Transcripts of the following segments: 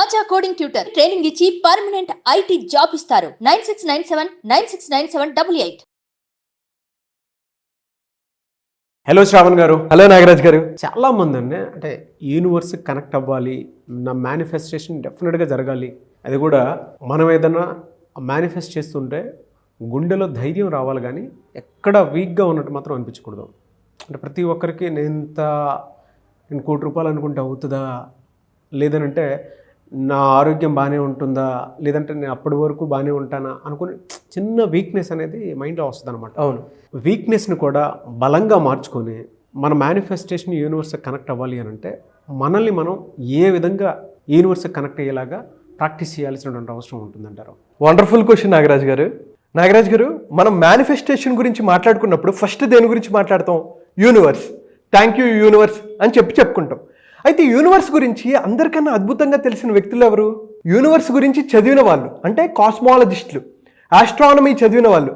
ఆచా coding tutor training ఇచ్చి permanent IT job ఇస్తారు. 9697969788. Hello Shravan గారు. హలో నాగరాజ్ గారు. చాలా మంది అంటే యూనివర్స్ కనెక్ట్ అవ్వాలి, నా మేనిఫెస్టేషన్ డెఫినెట్గా జరగాలి, అది కూడా మనం ఏదైనా మేనిఫెస్ట్ చేస్తుంటే గుండెలో ధైర్యం రావాలి, కానీ ఎక్కడ వీక్గా ఉన్నట్టు మాత్రం అనిపించకూడదు. అంటే ప్రతి ఒక్కరికి నేను ₹1 కోటి అనుకుంటే అవుతుందా, లేదనంటే నా ఆరోగ్యం బాగానే ఉంటుందా, లేదంటే నేను అప్పటి వరకు బాగానే ఉంటానా అనుకుని చిన్న వీక్నెస్ అనేది మైండ్లో వస్తుంది అనమాట. అవును, వీక్నెస్ని కూడా బలంగా మార్చుకొని మన మేనిఫెస్టేషన్ యూనివర్స్కి కనెక్ట్ అవ్వాలి అని అంటే మనల్ని మనం ఏ విధంగా యూనివర్స్కి కనెక్ట్ అయ్యేలాగా ప్రాక్టీస్ చేయాల్సినటువంటి అవసరం ఉంటుందంటారు. వండర్ఫుల్ క్వశ్చన్ నాగరాజ్ గారు. నాగరాజ్ గారు, మనం మేనిఫెస్టేషన్ గురించి మాట్లాడుకున్నప్పుడు ఫస్ట్ దేని గురించి మాట్లాడతాం? యూనివర్స్. థ్యాంక్ యూ యూనివర్స్ అని చెప్పుకుంటాం. అయితే యూనివర్స్ గురించి అందరికన్నా అద్భుతంగా తెలిసిన వ్యక్తులు ఎవరు? యూనివర్స్ గురించి చదివిన వాళ్ళు, అంటే కాస్మాలజిస్టులు, ఆస్ట్రానమీ చదివిన వాళ్ళు,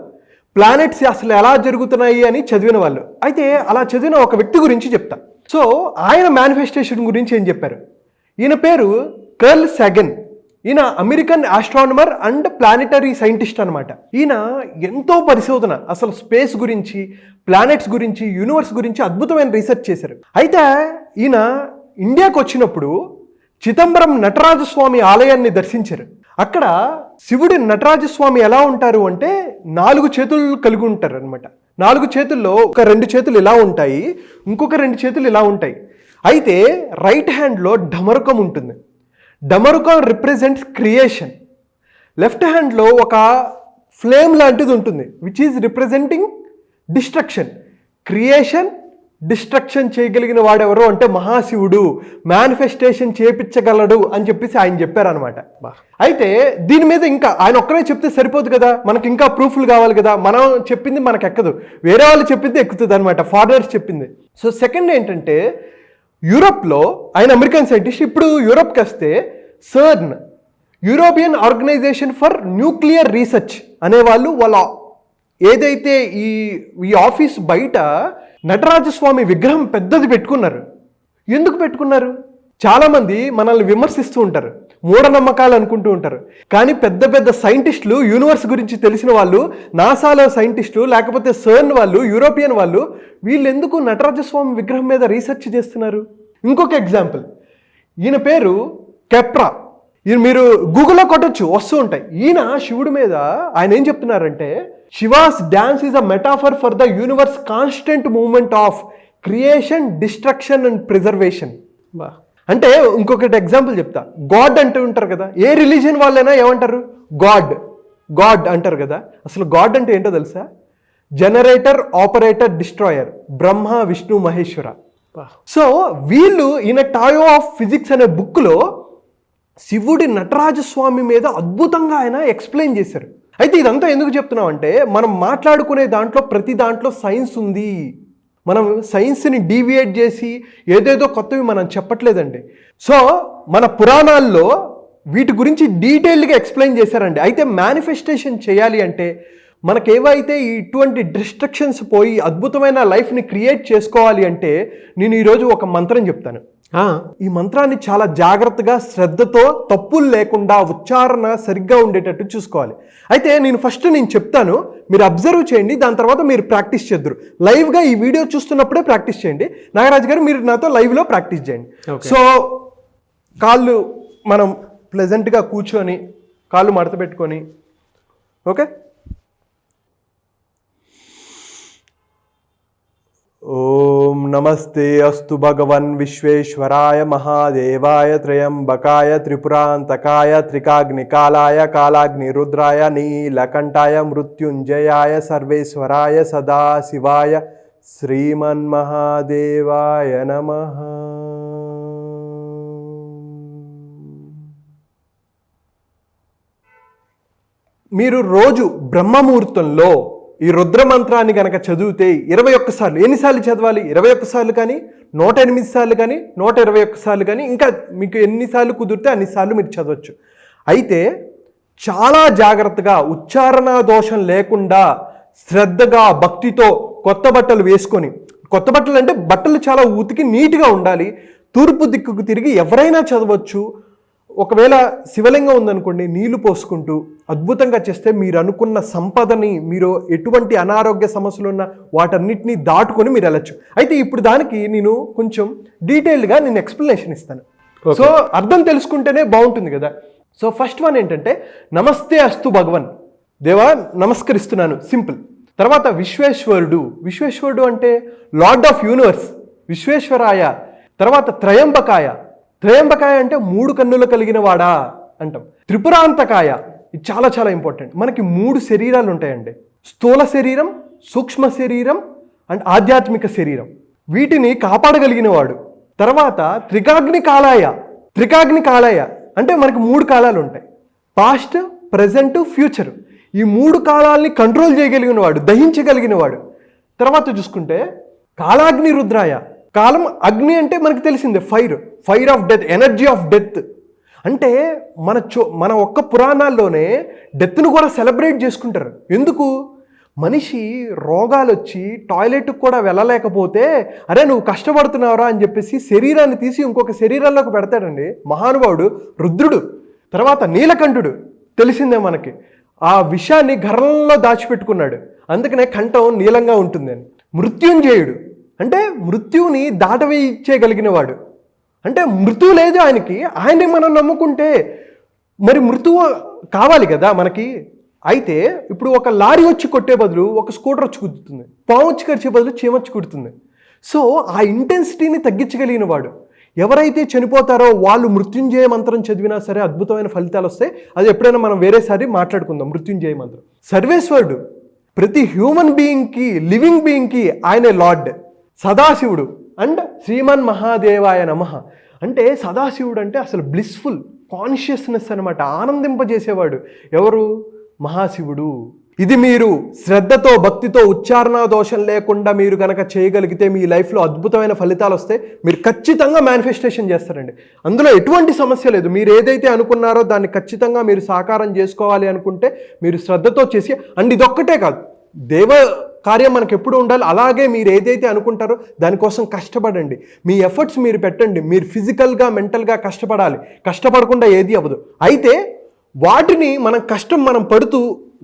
ప్లానెట్స్ అసలు ఎలా జరుగుతున్నాయి అని చదివిన వాళ్ళు. అయితే అలా చదివిన ఒక వ్యక్తి గురించి చెప్తా. సో ఆయన మేనిఫెస్టేషన్ గురించి ఏం చెప్పారు? ఈయన పేరు కర్ల్ సాగన్. ఈయన American astronomer and planetary scientist అనమాట. ఈయన ఎంతో పరిశోధన, అసలు స్పేస్ గురించి, ప్లానెట్స్ గురించి, యూనివర్స్ గురించి అద్భుతమైన రీసెర్చ్ చేశారు. అయితే ఈయన ఇండియాకు వచ్చినప్పుడు చిదంబరం నటరాజస్వామి ఆలయాన్ని దర్శించారు. అక్కడ శివుడి నటరాజస్వామి ఎలా ఉంటారు అంటే 4 చేతులు కలిగి ఉంటారు అనమాట. 4 చేతుల్లో ఒక 2 చేతులు ఇలా ఉంటాయి, ఇంకొక 2 చేతులు ఇలా ఉంటాయి. అయితే రైట్ హ్యాండ్లో డమరుకం ఉంటుంది. డమరుకం రిప్రజెంట్స్ క్రియేషన్. లెఫ్ట్ హ్యాండ్లో ఒక ఫ్లేమ్ లాంటిది ఉంటుంది, which is representing destruction. Creation, destruction చేయగలిగిన వాడెవరో అంటే మహాశివుడు, మేనిఫెస్టేషన్ చేపించగలడు అని చెప్పేసి ఆయన చెప్పారనమాట. అయితే దీని మీద ఇంకా ఆయన ఒక్కరే చెప్తే సరిపోదు కదా, మనకి ఇంకా ప్రూఫ్లు కావాలి కదా. మనం చెప్పింది మనకు ఎక్కదు, వేరే వాళ్ళు చెప్పింది ఎక్కుతుంది అనమాట, ఫారినర్స్ చెప్పింది. సో సెకండ్ ఏంటంటే, యూరోప్లో ఆయన అమెరికన్ సైంటిస్ట్, ఇప్పుడు యూరోప్కి వస్తే CERN, European organization for nuclear research అనేవాళ్ళు వాళ్ళ ఏదైతే ఈ ఆఫీస్ బయట నటరాజస్వామి విగ్రహం పెద్దది పెట్టుకున్నారు. ఎందుకు పెట్టుకున్నారు? చాలామంది మనల్ని విమర్శిస్తూ ఉంటారు, మూఢనమ్మకాలు అనుకుంటూ ఉంటారు. కానీ పెద్ద పెద్ద సైంటిస్టులు, యూనివర్స్ గురించి తెలిసిన వాళ్ళు, నాసాలో సైంటిస్టులు, లేకపోతే సర్న్ వాళ్ళు, యూరోపియన్ వాళ్ళు, వీళ్ళు ఎందుకు నటరాజస్వామి విగ్రహం మీద రీసెర్చ్ చేస్తున్నారు? ఇంకొక ఎగ్జాంపుల్, ఈయన పేరు కెప్రా. ఈయన మీరు గూగుల్లో కొట్టొచ్చు, వస్తూ ఉంటాయి. ఈయన శివుడి మీద ఆయన ఏం చెప్తున్నారంటే, she was dance is a metaphor for the universe constant movement of creation, destruction and preservation. అంటే ఇంకొకటి ఎగ్జాంపుల్ చెప్తా. గాడ్ అంటూ ఉంటారు కదా, ఏ రిలీజియన్ వాళ్ళైనా ఏమంటారు? గాడ్ గాడ్ అంటారు కదా. అసలు గాడ్ అంటే ఏంటో తెలుసా? జనరేటర్, ఆపరేటర్, డిస్ట్రాయర్, బ్రహ్మ, విష్ణు, మహేశ్వర. సో వీళ్ళు ఈయన టాయో ఆఫ్ ఫిజిక్స్ అనే బుక్లో శివుడి నటరాజస్వామి మీద అద్భుతంగా ఆయన ఎక్స్ప్లెయిన్ చేశారు. అయితే ఇదంతా ఎందుకు చెప్తున్నాం అంటే, మనం మాట్లాడుకునే దాంట్లో ప్రతి దాంట్లో సైన్స్ ఉంది. మనం సైన్స్ని డీవియేట్ చేసి ఏదేదో కొత్తవి మనం చెప్పట్లేదండి. సో మన పురాణాల్లో వీటి గురించి డీటెయిల్డ్గా ఎక్స్ప్లెయిన్ చేశారండి. అయితే మేనిఫెస్టేషన్ చేయాలి అంటే మనకేవైతే ఇటువంటి డిస్ట్రక్షన్స్ పోయి అద్భుతమైన లైఫ్ని క్రియేట్ చేసుకోవాలి అంటే, నేను ఈరోజు ఒక మంత్రం చెప్తాను. ఈ మంత్రాన్ని చాలా జాగ్రత్తగా, శ్రద్ధతో, తప్పులు లేకుండా, ఉచ్చారణ సరిగ్గా ఉండేటట్టు చూసుకోవాలి. అయితే నేను చెప్తాను, మీరు అబ్జర్వ్ చేయండి, దాని తర్వాత మీరు ప్రాక్టీస్ చేద్దరు. లైవ్గా ఈ వీడియో చూస్తున్నప్పుడే ప్రాక్టీస్ చేయండి. నాగరాజ్ గారు, మీరు నాతో లైవ్లో ప్రాక్టీస్ చేయండి. సో కాళ్ళు మనం ప్లెజెంట్గా కూర్చొని, కాళ్ళు మడత పెట్టుకొని, ఓకే. ఓం నమస్తే అస్తు భగవన్ విశ్వేశ్వరాయ మహాదేవాయ త్రయంబకాయ త్రిపురాంతకాయ త్రికాగ్నికాలాయ కాలాగ్నిరుద్రాయ నీలకంఠాయ మృత్యుంజయాయ సర్వేశ్వరాయ సదాశివాయ శ్రీమన్మహాదేవాయ నమః. మీరు రోజు బ్రహ్మముహూర్తంలో ఈ రుద్రమంత్రాన్ని కనుక చదివితే 21 సార్లు, ఎన్నిసార్లు చదవాలి? 21 సార్లు కానీ, 108 సార్లు కానీ, 121 సార్లు కానీ, ఇంకా మీకు ఎన్నిసార్లు కుదిరితే అన్నిసార్లు మీరు చదవచ్చు. అయితే చాలా జాగ్రత్తగా, ఉచ్చారణ దోషం లేకుండా, శ్రద్ధగా, భక్తితో కొత్త బట్టలు వేసుకొని, కొత్త బట్టలు అంటే బట్టలు చాలా ఉతికి నీట్గా ఉండాలి, తూర్పు దిక్కుకు తిరిగి ఎవరైనా చదవచ్చు. ఒకవేళ శివలింగం ఉందనుకోండి, నీళ్లు పోసుకుంటూ అద్భుతంగా చేస్తే మీరు అనుకున్న సంపదని, మీరు ఎటువంటి అనారోగ్య సమస్యలు ఉన్న వాటన్నిటిని దాటుకొని మీరు వెళ్ళచ్చు. అయితే ఇప్పుడు దానికి నేను కొంచెం డీటెయిల్డ్గా నేను ఎక్స్ప్లెనేషన్ ఇస్తాను. సో అర్థం తెలుసుకుంటేనే బాగుంటుంది కదా. సో ఫస్ట్ వన్ ఏంటంటే నమస్తే అస్తు భగవన్, దేవా నమస్కరిస్తున్నాను, సింపుల్. తర్వాత విశ్వేశ్వరుడు, విశ్వేశ్వరుడు అంటే లార్డ్ ఆఫ్ యూనివర్స్, విశ్వేశ్వరాయ. తర్వాత త్రయంబకాయ, త్రయంబకాయ అంటే 3 కన్నులు కలిగిన వాడా అంటాం. త్రిపురాంతకాయ, ఇది చాలా చాలా ఇంపార్టెంట్. మనకి 3 శరీరాలు ఉంటాయండి, స్థూల శరీరం, సూక్ష్మ శరీరం అండ్ ఆధ్యాత్మిక శరీరం. వీటిని కాపాడగలిగిన వాడు. తర్వాత త్రికాగ్ని కాలాయ, త్రికాగ్ని కాలాయ అంటే మనకి 3 కాలాలు ఉంటాయి, పాస్ట్, ప్రజెంట్, ఫ్యూచర్. ఈ 3 కాలాల్ని కంట్రోల్ చేయగలిగిన వాడు, దహించగలిగిన వాడు. తర్వాత చూసుకుంటే కాలాగ్ని రుద్రాయ, కాలం అగ్ని అంటే మనకు తెలిసిందే fire, fire of death, energy of death. అంటే మన ఒక్క పురాణాల్లోనే డెత్ను కూడా సెలబ్రేట్ చేసుకుంటారు. ఎందుకు? మనిషి రోగాలు వచ్చి టాయిలెట్కి కూడా వెళ్ళలేకపోతే అరే నువ్వు కష్టపడుతున్నావురా అని చెప్పేసి శరీరాన్ని తీసి ఇంకొక శరీరాల్లోకి పెడతాడండి మహానుభావుడు రుద్రుడు. తర్వాత నీలకంఠుడు, తెలిసిందే మనకి, ఆ విషాన్ని గర్రంలో దాచిపెట్టుకున్నాడు, అందుకనే కంఠం నీలంగా ఉంటుంది అని. మృత్యుంజయుడు అంటే మృత్యువుని దాటవేయించేయగలిగిన వాడు. అంటే మృత్యు లేదు ఆయనకి, ఆయన్ని మనం నమ్ముకుంటే మరి మృత్యువు కావాలి కదా మనకి. అయితే ఇప్పుడు ఒక లారీ వచ్చి కొట్టే బదులు ఒక స్కూటర్ వచ్చి కుదురుతుంది, పాము వచ్చి కరిచే బదులు చీమ వచ్చి కుడుతుంది. సో ఆ ఇంటెన్సిటీని తగ్గించగలిగిన వాడు. ఎవరైతే చనిపోతారో వాళ్ళు మృత్యుంజయ మంత్రం చదివినా సరే అద్భుతమైన ఫలితాలు వస్తాయి. అది ఎప్పుడైనా మనం వేరేసారి మాట్లాడుకుందాం. మృత్యుంజయ మంత్రం. సర్వేశ్వరుడు, ప్రతి హ్యూమన్ బీయింగ్కి, లివింగ్ బీయింగ్కి ఆయనే లార్డ్. సదాశివుడు అండ్ శ్రీమన్ మహాదేవాయ నమః అంటే సదాశివుడు అంటే అసలు బ్లిస్ఫుల్ కాన్షియస్నెస్ అనమాట, ఆనందింపజేసేవాడు. ఎవరు? మహాశివుడు. ఇది మీరు శ్రద్ధతో, భక్తితో, ఉచ్చారణ దోషం లేకుండా మీరు కనుక చేయగలిగితే మీ లైఫ్లో అద్భుతమైన ఫలితాలు వస్తాయి. మీరు ఖచ్చితంగా మేనిఫెస్టేషన్ చేస్తారండి, అందులో ఎటువంటి సమస్య లేదు. మీరు ఏదైతే అనుకున్నారో దాన్ని ఖచ్చితంగా మీరు సాకారం చేసుకోవాలి అనుకుంటే మీరు శ్రద్ధతో చేసి, అండ్ ఇదొక్కటే కాదు, దేవ కార్యం మనకు ఎప్పుడు ఉండాలి. అలాగే మీరు ఏదైతే అనుకుంటారో దానికోసం కష్టపడండి, మీ ఎఫర్ట్స్ మీరు పెట్టండి. మీరు ఫిజికల్గా, మెంటల్గా కష్టపడాలి, కష్టపడకుండా ఏది అవ్వదు. అయితే వాటిని మనం పడుతూ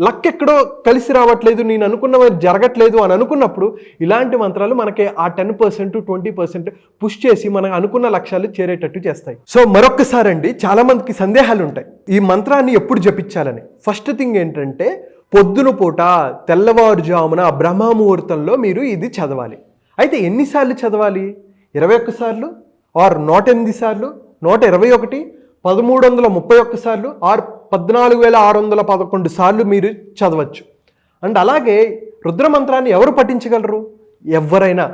లక్ ఎక్కడో కలిసి రావట్లేదు, నేను అనుకున్నవి జరగట్లేదు అని అనుకున్నప్పుడు ఇలాంటి మంత్రాలు మనకి ఆ 10%, 20% పుష్ చేసి మనం అనుకున్న లక్ష్యాలు చేరేటట్టు చేస్తాయి. సో మరొక్కసారి అండి, చాలా మందికి సందేహాలు ఉంటాయి ఈ మంత్రాన్ని ఎప్పుడు జపించాలని. ఫస్ట్ థింగ్ ఏంటంటే పొద్దున పూట తెల్లవారుజామున బ్రహ్మముహూర్తంలో మీరు ఇది చదవాలి. అయితే ఎన్నిసార్లు చదవాలి? 21 సార్లు, ఆర్ 108 సార్లు, 121, 1331 సార్లు, ఆర్ 14,611 సార్లు మీరు చదవచ్చు. అండ్ అలాగే రుద్రమంత్రాన్ని ఎవరు పఠించగలరు? ఎవరైనా,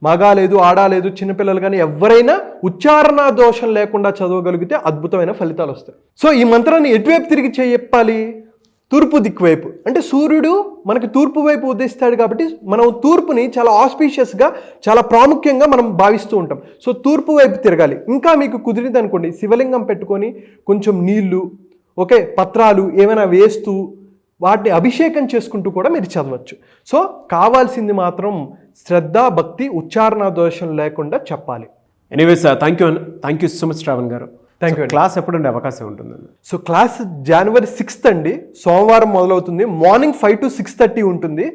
మగా లేదు, ఆడా లేదు, చిన్నపిల్లలు కానీ ఎవరైనా ఉచ్చారణ దోషం లేకుండా చదవగలిగితే అద్భుతమైన ఫలితాలు వస్తాయి. సో ఈ మంత్రాన్ని ఎటువైపు తిరిగి చెప్పాలి? తూర్పు దిక్కు వైపు. అంటే సూర్యుడు మనకి తూర్పు వైపు ఉదయిస్తాడు కాబట్టి మనం తూర్పుని చాలా ఆస్పీషియస్గా, చాలా ప్రాముఖ్యంగా మనం భావిస్తూ ఉంటాం. సో తూర్పు వైపు తిరగాలి. ఇంకా మీకు కుదిరింది అనుకోండి, శివలింగం పెట్టుకొని కొంచెం నీళ్లు, ఓకే, పత్రాలు ఏమైనా వేస్తూ వాటిని అభిషేకం చేసుకుంటూ కూడా మీరు చదవచ్చు. సో కావాల్సింది మాత్రం శ్రద్ధ, భక్తి, ఉచ్చారణ దోషం లేకుండా చెప్పాలి. Anyways thank you so much Shravan garu. Thank you. Class ఎప్పుడు ఉండే అవకాశం ఉంటుందండి? సో క్లాస్ January 6th అండి, సోమవారం మొదలవుతుంది. మార్నింగ్ 5 to 6:30 ఉంటుంది.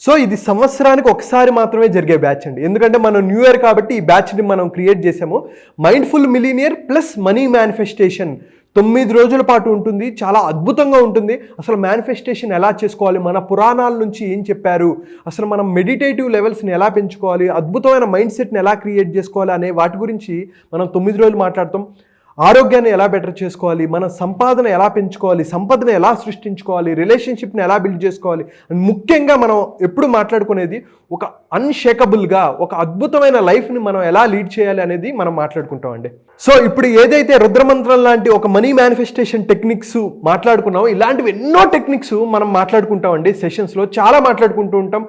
సో ఇది సంవత్సరానికి ఒకసారి మాత్రమే జరిగే బ్యాచ్ అండి, ఎందుకంటే మనం న్యూ ఇయర్ కాబట్టి ఈ బ్యాచ్ని మనం క్రియేట్ చేసాము. Mindful millionaire plus money manifestation 9 రోజుల పాటు ఉంటుంది. చాలా అద్భుతంగా ఉంటుంది. అసలు మేనిఫెస్టేషన్ ఎలా చేసుకోవాలి, మన పురాణాల నుంచి ఏం చెప్పారు, అసలు మనం మెడిటేటివ్ లెవెల్స్ని ఎలా పెంచుకోవాలి, అద్భుతమైన మైండ్ సెట్ని ఎలా క్రియేట్ చేసుకోవాలి అనే వాటి గురించి మనం 9 రోజులు మాట్లాడతాం. ఆరోగ్యాన్ని ఎలా బెటర్ చేసుకోవాలి, మన సంపాదన ఎలా పెంచుకోవాలి, సంపదను ఎలా సృష్టించుకోవాలి, రిలేషన్షిప్ని ఎలా బిల్డ్ చేసుకోవాలి, అండ్ ముఖ్యంగా మనం ఎప్పుడు మాట్లాడుకునేది ఒక అన్షేకబుల్గా ఒక అద్భుతమైన లైఫ్ని మనం ఎలా లీడ్ చేయాలి అనేది మనం మాట్లాడుకుంటామండి. సో ఇప్పుడు ఏదైతే రుద్రమంత్రం లాంటి ఒక మనీ మేనిఫెస్టేషన్ టెక్నిక్స్ మాట్లాడుకున్నామో ఇలాంటివి ఎన్నో టెక్నిక్స్ మనం మాట్లాడుకుంటామండి, సెషన్స్లో చాలా మాట్లాడుకుంటూ ఉంటాం.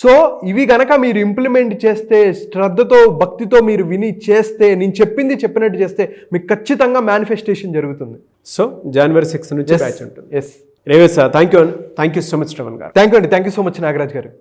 సో ఇవి గనక మీరు ఇంప్లిమెంట్ చేస్తే, శ్రద్ధతో, భక్తితో మీరు విని చేస్తే, నేను చెప్పినట్టు చేస్తే మీకు ఖచ్చితంగా మేనిఫెస్టేషన్ జరుగుతుంది. సో January 6 నుంచి బ్యాచ్ ఉంటుంది. Yes. Anyways thank you so much Shravan garu. Thank you so much Nagaraj గారు.